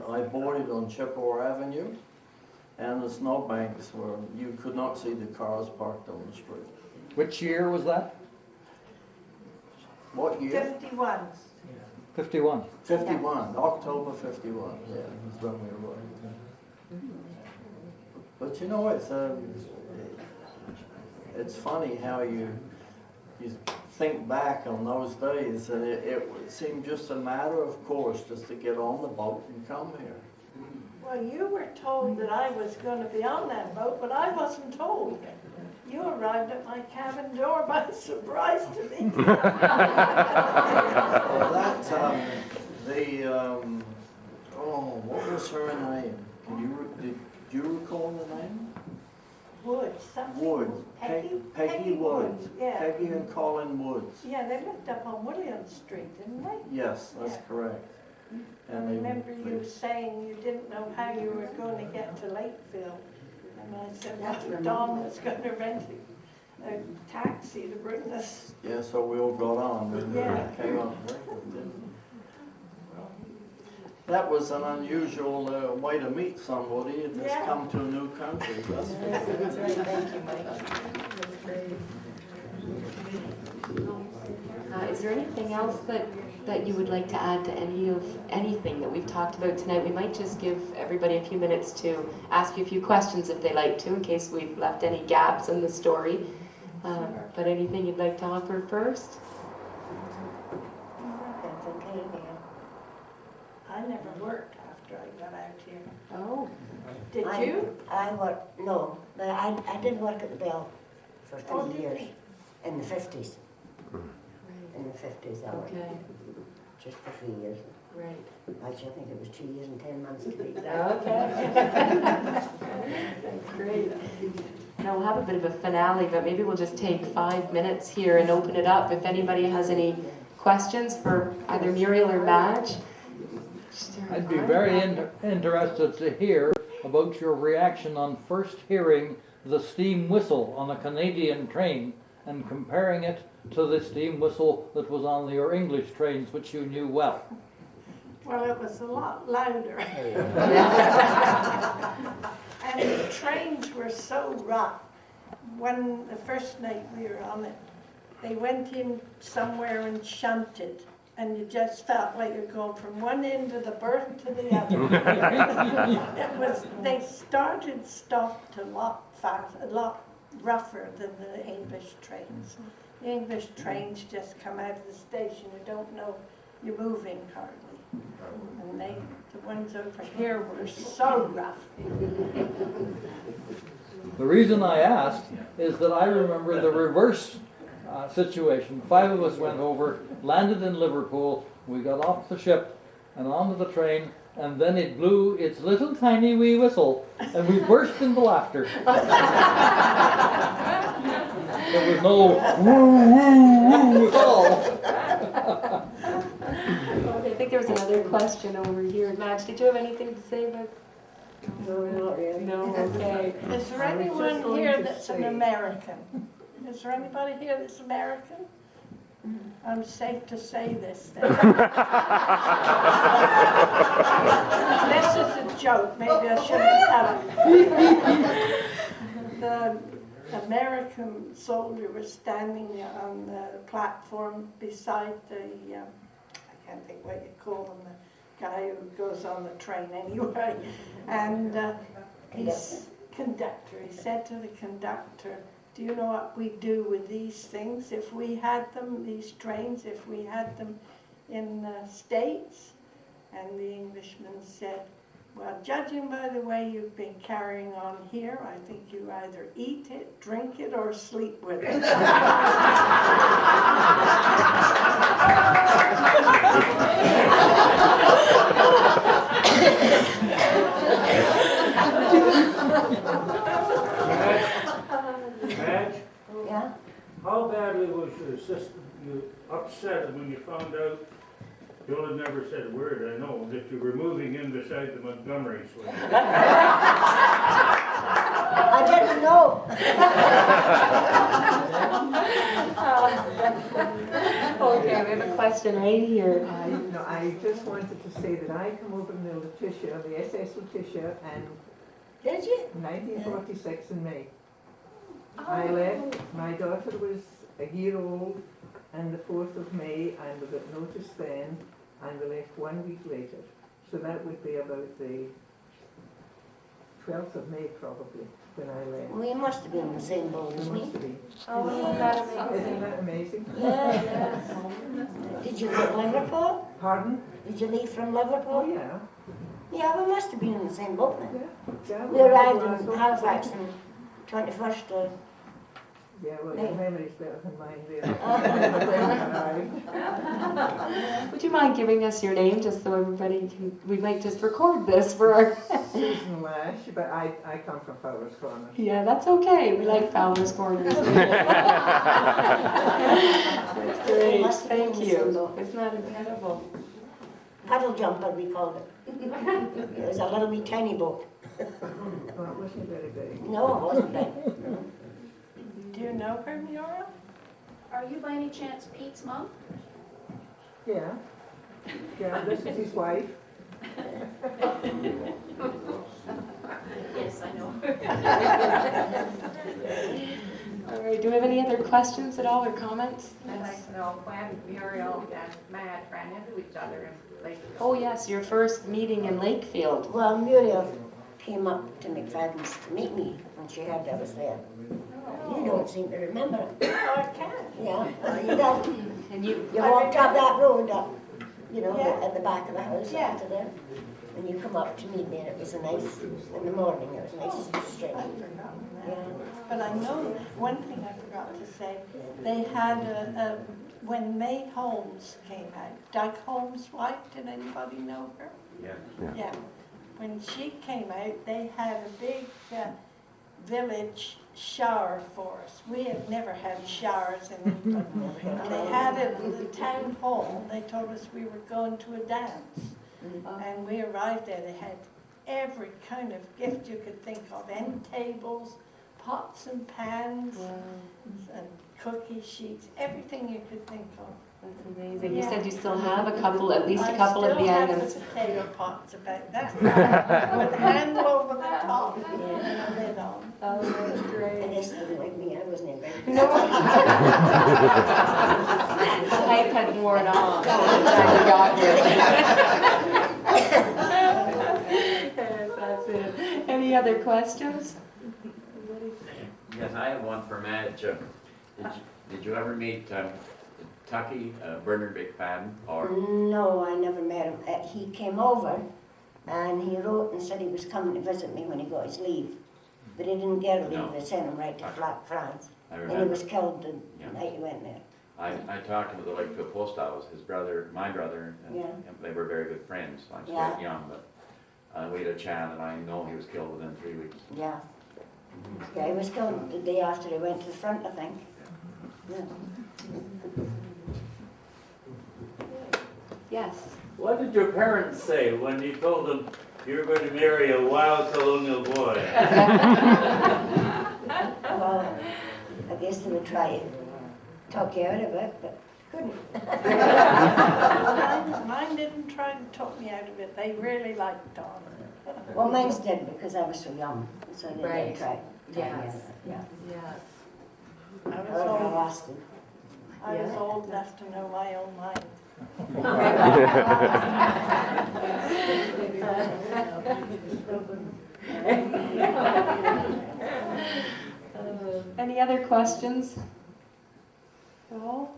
I boarded on Chippewa Avenue, and the snowbanks were, you could not see the cars parked on the street. Which year was that? What year? 51. 51. 51, October 51, yeah, that's when we were. But you know, it's funny how you think back on those days, and it seemed just a matter of course just to get on the boat and come here. Well, you were told that I was going to be on that boat, but I wasn't told. You arrived at my cabin door by surprise to me. Well, that, what was her name? Did you recall the name? Woods, something. Woods. Peggy Woods. Yeah. Peggy and Colin Woods. Yeah, they lived up on William Street, didn't they? Yes, that's correct. I remember you saying you didn't know how you were going to get to Lakefield. And I said, well, Don was going to rent a taxi to bring us. Yeah, so we all got on and Yeah. came on. That was an unusual way to meet somebody that's Yeah. come to a new country. That's That's right, thank you, Mike. That's great. Is there anything else that you would like to add to anything that we've talked about tonight? We might just give everybody a few minutes to ask you a few questions if they like to, in case we've left any gaps in the story. But anything you'd like to offer first? That's okay, yeah. I never worked after I got out here. Oh, Did you? I worked, no, but I did work at the Bell for Oh, 3 did years, you? in the 50s. In the 50s, I worked, okay, just for 3 years. right. Actually, I think it was 2 years and 10 months to be exact. Okay. Great. Now we'll have a bit of a finale, but maybe we'll just take 5 minutes here and open it up. If anybody has any questions for either Muriel or Madge. I'd be very interested to hear about your reaction on first hearing the steam whistle on a Canadian train and comparing it to the steam whistle that was on your English trains, which you knew well. Well, it was a lot louder. And the trains were so rough. The first night we were on it, they went in somewhere and shunted, and you just felt like you're going from one end of the berth to the other. They stopped a lot fast, a lot rougher than the English trains. The English trains just come out of the station, you don't know you're moving hardly. And the ones over here were so rough. The reason I asked is that I remember the reverse situation. 5 of us went over, landed in Liverpool, we got off the ship and onto the train, and then it blew its little tiny wee whistle, and we burst into laughter. There was no woo woo woo at all. Okay, I think there was another question over here. Madge, did you have anything to say about? No, not really. No, okay. Is there I was anyone just going here to that's an say- American? Is there anybody here that's American? I'm safe to say this then. This is a joke, maybe I shouldn't tell it. The American soldier was standing on the platform beside the, I can't think what you call him, the guy who goes on the train anyway. And he's conductor. He said to the conductor, "Do you know what we do with these things if we had them, these trains, if we had them in the States?" And the Englishman said, "Well, judging by the way you've been carrying on here, I think you either eat it, drink it, or sleep with it." Madge, Yeah? how badly was your sister, you upset when you found out, Joel had never said a word, I know, that you were moving in beside the Montgomerys with you? I didn't know. Okay, we have a question right here. I just wanted to say that I come over in the Letitia, the SS Letitia, and Did you? 1946 in May. I left, my daughter was a year old, and the 4th of May, and we got notice then, and we left 1 week later. So that would be about the 12th of May probably, when I left. We must have been in the same boat as It must me. have been. Oh, that's Isn't that amazing? Yeah. Did you go to Liverpool? Pardon? Did you leave from Liverpool? Oh, yeah. Yeah, we must have been in the same boat then. Yeah. We arrived in Halifax on 21st of Yeah, well, May. your memory's better than mine there. Would you mind giving us your name just so everybody can, we might just record this for our, Susan Lash, but I come from Fowler's Corner. yeah, that's okay. We like Fowler's Corners. That's great, Must have been thank the same you. boat. Isn't that incredible? Paddle jumper, we called it. It was a little wee tiny boat. Well, it wasn't very big. No, it wasn't big. Do you know her, Muriel? Are you by any chance Pete's mom? Yeah. Yeah, this is his wife. Yes, I know. All right, do we have any other questions at all or comments? I'd like to know when Muriel and Madge ran into each other in Lakefield. Oh, yes, your first meeting in Lakefield. Well, Muriel came up to McFadden's to meet me when she heard I was there. You don't seem to remember it. Oh, I can. Yeah, well, you don't. And you, You walked up that road up, you know, Yeah. at the back of the house Yeah. up to there. And you come up to meet me and it was a nice, in the morning, it was nice and straight. I've forgotten that. Yeah. But I know, one thing I forgot to say, they had when May Holmes came out, Doug Holmes' wife, did anybody know her? Yeah. When she came out, they had a big village shower for us. We had never had showers in England. And they had it in the town hall. They told us we were going to a dance. And we arrived there, they had every kind of gift you could think of, end tables, pots and pans and cookie sheets, everything you could think of. That's amazing. You Yeah. said you still have a couple, at least a couple of the I items. still have the potato pots about that. With a handle over the top and a lid on. Oh, that's And great. this didn't like me, I wasn't invited. No. The hype had worn off by the time we got here. Yes, that's it. Any other questions? Yes, I have one for Madge. Did you ever meet Tucky, Bernard McFadden, or? No, I never met him. He came over and he wrote and said he was coming to visit me when he got his leave. But he didn't get a leave, No. they sent him right to France. I And he remember. was killed the Yeah. night he went there. I talked to him at the Lakefield post office, his brother, my brother, and Yeah. they were very good friends. I was Yeah. quite young, but we had a chat, and I know he was killed within 3 weeks. Yeah. Yeah, he was killed the day after he went to the front, I think. Yeah. Yes. What did your parents say when you told them you were going to marry a wild colonial boy? Well, I guess they would try to talk you out of it, but couldn't. Mine didn't try to talk me out of it. They really liked Don. Well, mine did because I was so young, so they Right. did try. Yes. Yeah. Yes. I I was was old. lasting. I was old enough to know my own mind. Any other questions? No?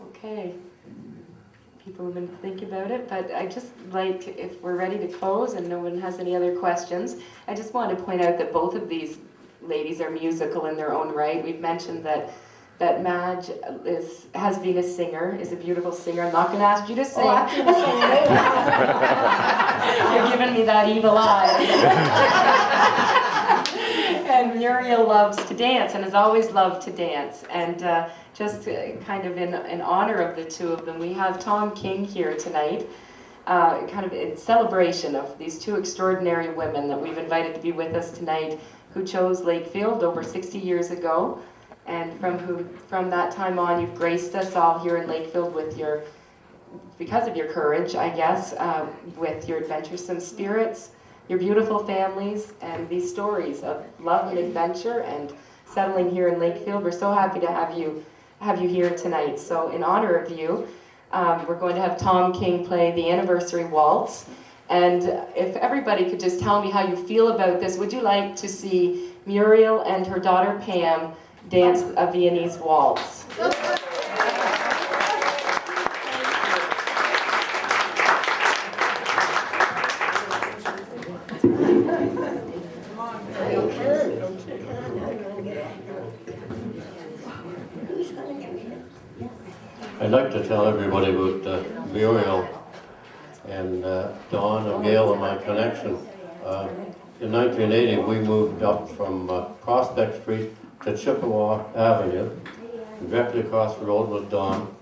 Okay. People have been thinking about it, but I just like, if we're ready to close and no one has any other questions, I just want to point out that both of these ladies are musical in their own right. We've mentioned that Madge has been a singer, is a beautiful singer. I'm not going to ask you to sing. Oh, I can sing. You're giving me that evil eye. And Muriel loves to dance and has always loved to dance. And just kind of in honor of the two of them, we have Tom King here tonight, kind of in celebration of these two extraordinary women that we've invited to be with us tonight, who chose Lakefield over 60 years ago. And from that time on, you've graced us all here in Lakefield with because of your courage, I guess, with your adventuresome spirits, your beautiful families, and these stories of love and adventure and settling here in Lakefield. We're so happy to have you here tonight. So in honor of you, we're going to have Tom King play the anniversary waltz. And if everybody could just tell me how you feel about this, would you like to see Muriel and her daughter Pam dance a Viennese waltz? I'd like to tell everybody about Muriel and Dawn and Gail and my connection. In 1980, we moved up from Prospect Street to Chippewa Avenue. Directly across the road was Dawn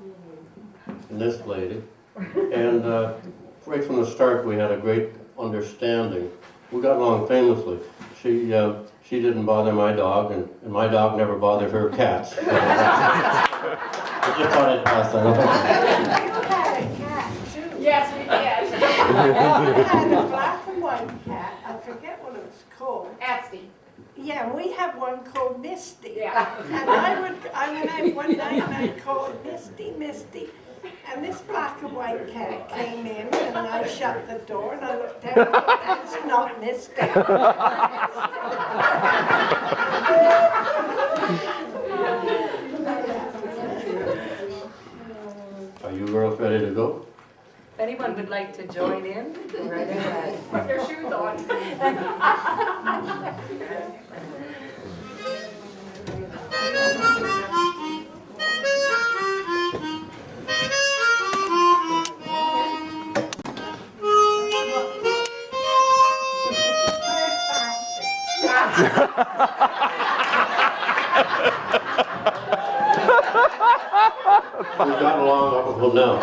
and this lady. And right from the start, we had a great understanding. We got along famously. She didn't bother my dog, and my dog never bothered her cats. So, I just thought I'd pass that on. You had a cat too. Yes, we did. I had a black and white cat. I forget what it was called. Esty. Yeah, we had one called Misty. Yeah. And I went out one night and I called Misty, Misty. And this black and white cat came in and I shut the door and I looked down and thought, that's not Misty. Are you girls ready to go? If anyone would like to join in, go right ahead. Put your shoes on. We've gotten along up until now.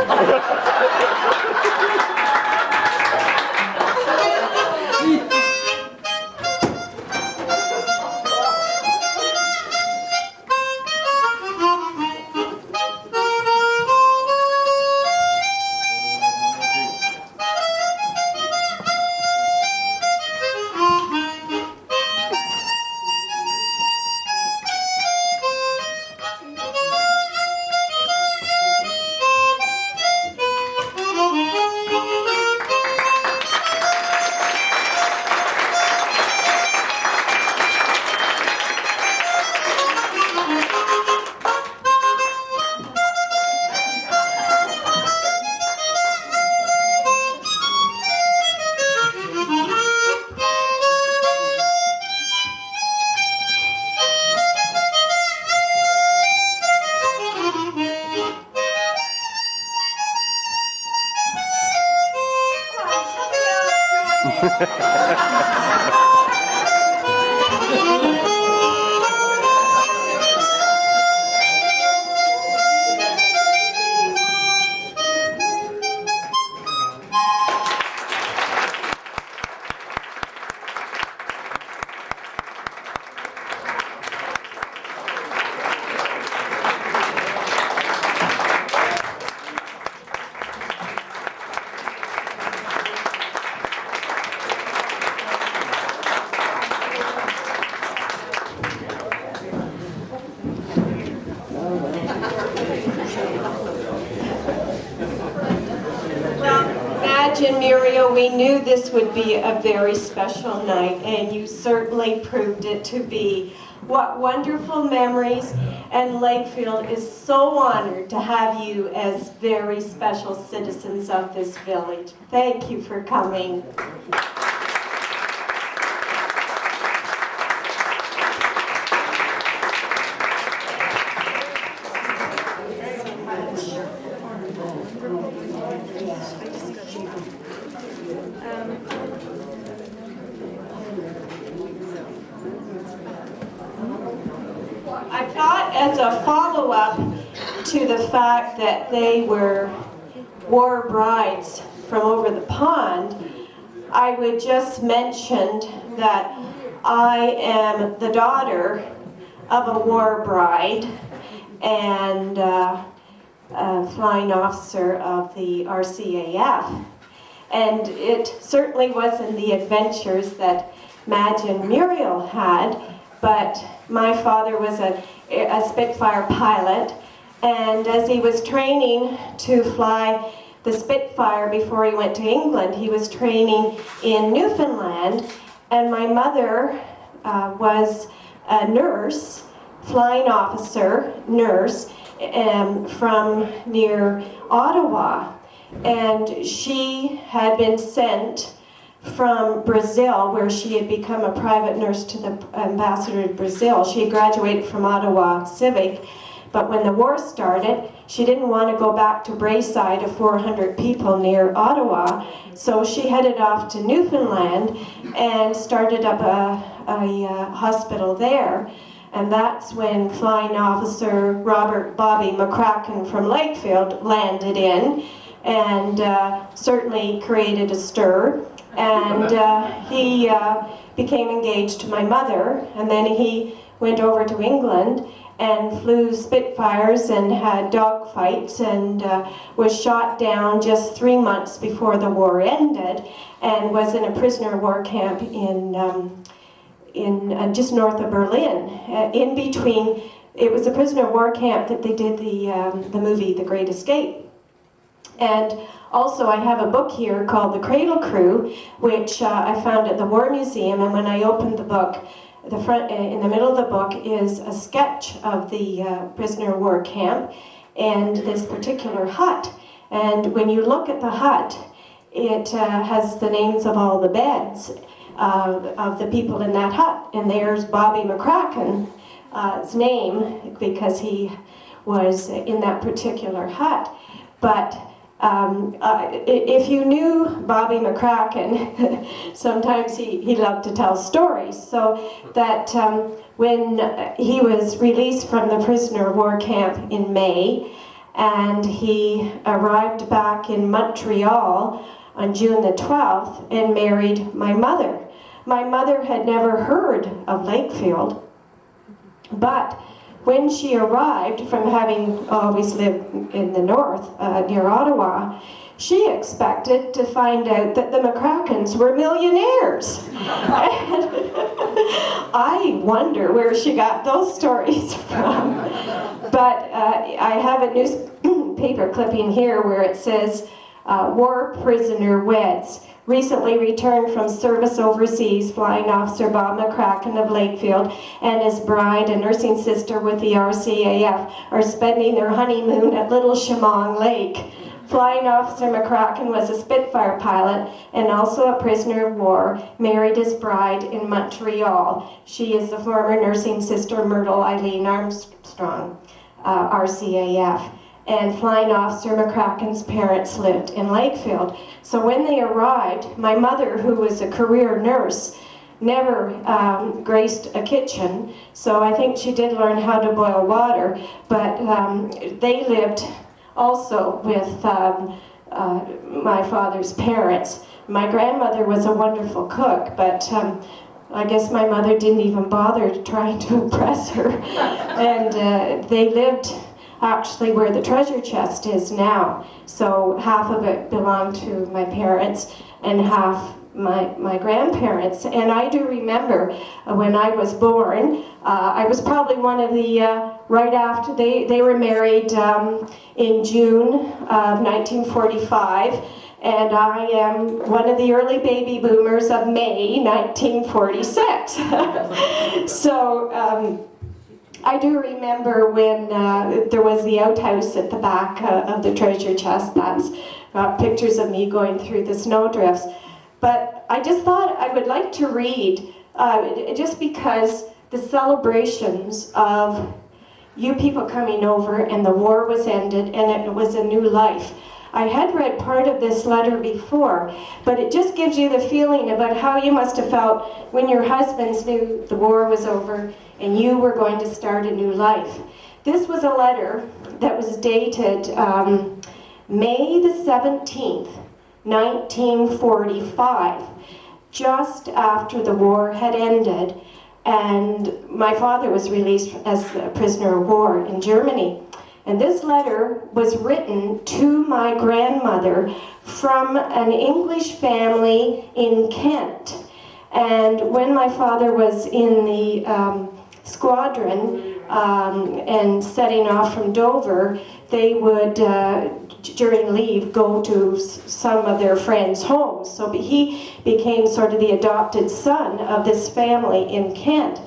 Madge and Muriel, we knew this would be a very special night, and you certainly proved it to be. What wonderful memories, and Lakefield is so honored to have you as very special citizens of this village. Thank you for coming. I thought as a follow-up to the fact that they were war brides from over the pond, I would just mention that I am the daughter of a war bride and a flying officer of the RCAF. And it certainly wasn't the adventures that Madge and Muriel had, but my father was a Spitfire pilot, and as he was training to fly the Spitfire before he went to England, he was training in Newfoundland, and my mother was a nurse, flying officer, nurse, from near Ottawa, and she had been sent from Brazil, where she had become a private nurse to the ambassador to Brazil. She had graduated from Ottawa Civic, but when the war started, she didn't want to go back to Brayside of 400 people near Ottawa, so she headed off to Newfoundland and started up a hospital there. And that's when Flying Officer Robert Bobby McFadden from Lakefield landed in, and certainly created a stir. And he became engaged to my mother, and then he went over to England and flew Spitfires and had dogfights and was shot down just 3 months before the war ended, and was in a prisoner of war camp in just north of Berlin. In between, it was a prisoner of war camp that they did the movie The Great Escape. And also, I have a book here called The Cradle Crew, which I found at the War Museum, and when I opened the book, the front, in the middle of the book is a sketch of the prisoner of war camp and this particular hut. And when you look at the hut, it has the names of all the beds of the people in that hut. And there's Bobby McFadden's name, because he was in that particular hut. But if you knew Bobby McFadden, sometimes he loved to tell stories. So that when he was released from the prisoner of war camp in May, and he arrived back in Montreal on June the 12th and married my mother. My mother had never heard of Lakefield, but when she arrived, from having always lived in the north, near Ottawa, she expected to find out that the McFaddens were millionaires. I wonder where she got those stories from. But I have a newspaper clipping here where it says, war prisoner weds. Recently returned from service overseas, Flying Officer Bob McFadden of Lakefield and his bride, a nursing sister with the RCAF, are spending their honeymoon at Little Chemong Lake. Flying Officer McFadden was a Spitfire pilot and also a prisoner of war, married his bride in Montreal. She is the former nursing sister Myrtle Eileen Armstrong, RCAF. and Flying Officer McCracken's parents lived in Lakefield. So when they arrived, my mother, who was a career nurse, never graced a kitchen, so I think she did learn how to boil water, but they lived also with my father's parents. My grandmother was a wonderful cook, but I guess my mother didn't even bother trying to impress her. And they lived actually where the treasure chest is now. So half of it belonged to my parents and half my grandparents. And I do remember when I was born, I was probably one of the, right after, they were married in June of 1945. And I am one of the early baby boomers of May 1946. So I do remember when there was the outhouse at the back of the treasure chest. That's pictures of me going through the snowdrifts. But I just thought I would like to read, just because the celebrations of you people coming over and the war was ended and it was a new life. I had read part of this letter before, but it just gives you the feeling about how you must have felt when your husbands knew the war was over and you were going to start a new life. This was a letter that was dated May the 17th, 1945, just after the war had ended, and my father was released as a prisoner of war in Germany. And this letter was written to my grandmother from an English family in Kent. And when my father was in the squadron and setting off from Dover, they would, during leave, go to some of their friends' homes. So he became sort of the adopted son of this family in Kent.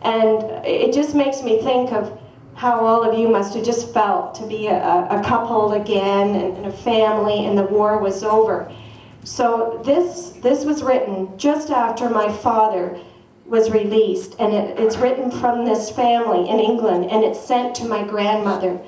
And it just makes me think of how all of you must have just felt to be a couple again and a family, and the war was over. So this was written just after my father was released, and it's written from this family in England, and it's sent to my grandmother.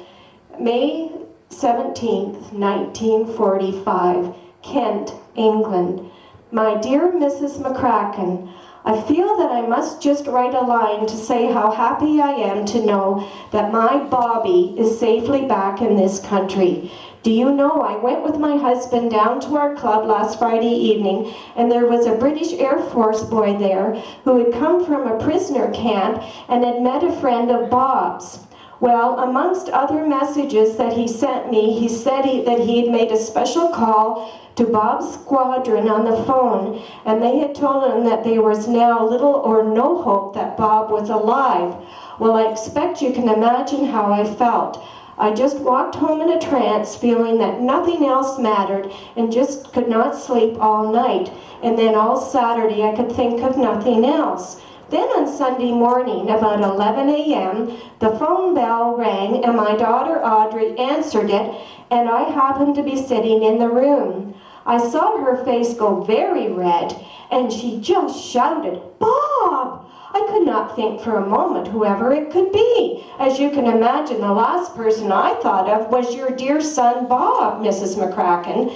May 17th, 1945, Kent, England. My dear Mrs. McCracken, I feel that I must just write a line to say how happy I am to know that my Bobby is safely back in this country. Do you know, I went with my husband down to our club last Friday evening, and there was a British Air Force boy there who had come from a prisoner camp and had met a friend of Bob's. Well, amongst other messages that he sent me, he said that he had made a special call to Bob's squadron on the phone, and they had told him that there was now little or no hope that Bob was alive. Well, I expect you can imagine how I felt. I just walked home in a trance, feeling that nothing else mattered, and just could not sleep all night. And then all Saturday I could think of nothing else. Then on Sunday morning, about 11 a.m., the phone bell rang and my daughter Audrey answered it, and I happened to be sitting in the room. I saw her face go very red, and she just shouted, "Bob!" I could not think for a moment whoever it could be. As you can imagine, the last person I thought of was your dear son Bob, Mrs. McCracken.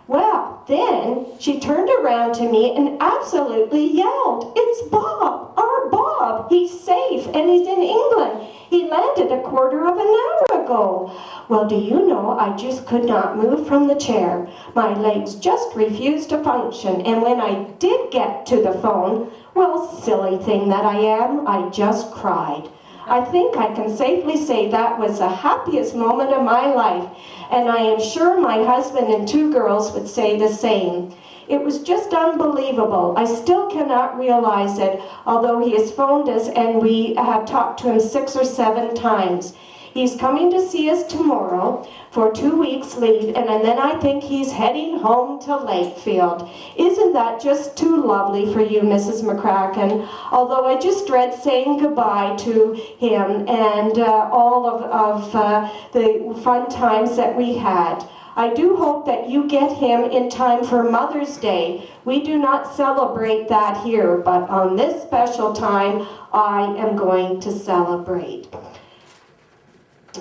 Well, then she turned around to me and absolutely yelled, "It's Bob, our Bob. He's safe and he's in England. He landed a quarter of an hour ago." Well, do you know, I just could not move from the chair. My legs just refused to function, and when I did get to the phone, well, silly thing that I am, I just cried. I think I can safely say that was the happiest moment of my life, and I am sure my husband and 2 girls would say the same. It was just unbelievable. I still cannot realize it, although he has phoned us and we have talked to him 6 or 7 times. He's coming to see us tomorrow for 2 weeks leave, and then I think he's heading home to Lakefield. Isn't that just too lovely for you, Mrs. McCracken? Although I just dread saying goodbye to him and all of the fun times that we had. I do hope that you get him in time for Mother's Day. We do not celebrate that here, but on this special time, I am going to celebrate.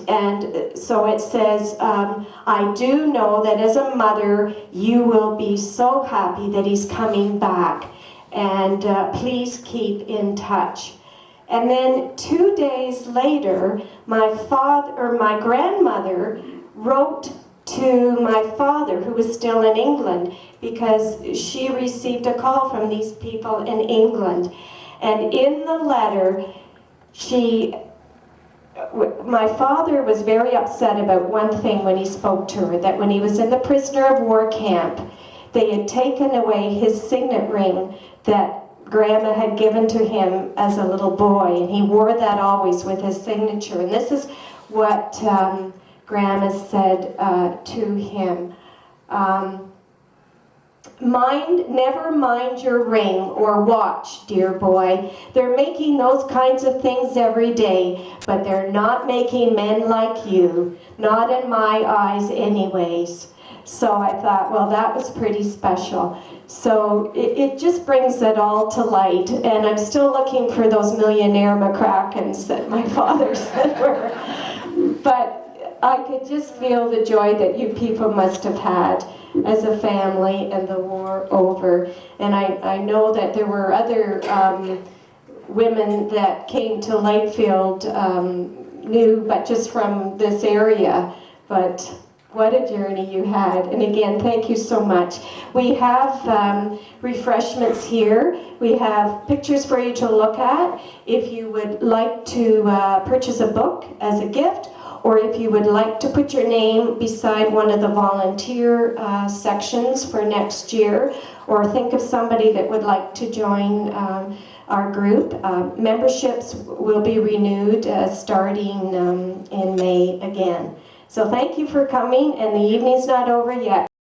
And so it says, I do know that as a mother, you will be so happy that he's coming back. And please keep in touch. And then 2 days later, my grandmother wrote to my father, who was still in England, because she received a call from these people in England. And in the letter, my father was very upset about one thing when he spoke to her, that when he was in the prisoner of war camp, they had taken away his signet ring that Grandma had given to him as a little boy, and he wore that always with his signature. And this is what Grandma said to him. Never mind your ring or watch, dear boy. They're making those kinds of things every day, but they're not making men like you. Not in my eyes anyways. So I thought, well, that was pretty special. So it just brings it all to light. And I'm still looking for those millionaire McCrackens that my father said were. But I could just feel the joy that you people must have had as a family and the war over. And I know that there were other women that came to Lakefield new, but just from this area. But what a journey you had. And again, thank you so much. We have refreshments here. We have pictures for you to look at. If you would like to purchase a book as a gift, or if you would like to put your name beside one of the volunteer sections for next year, or think of somebody that would like to join our group. Memberships will be renewed starting in May again. So thank you for coming, and the evening's not over yet.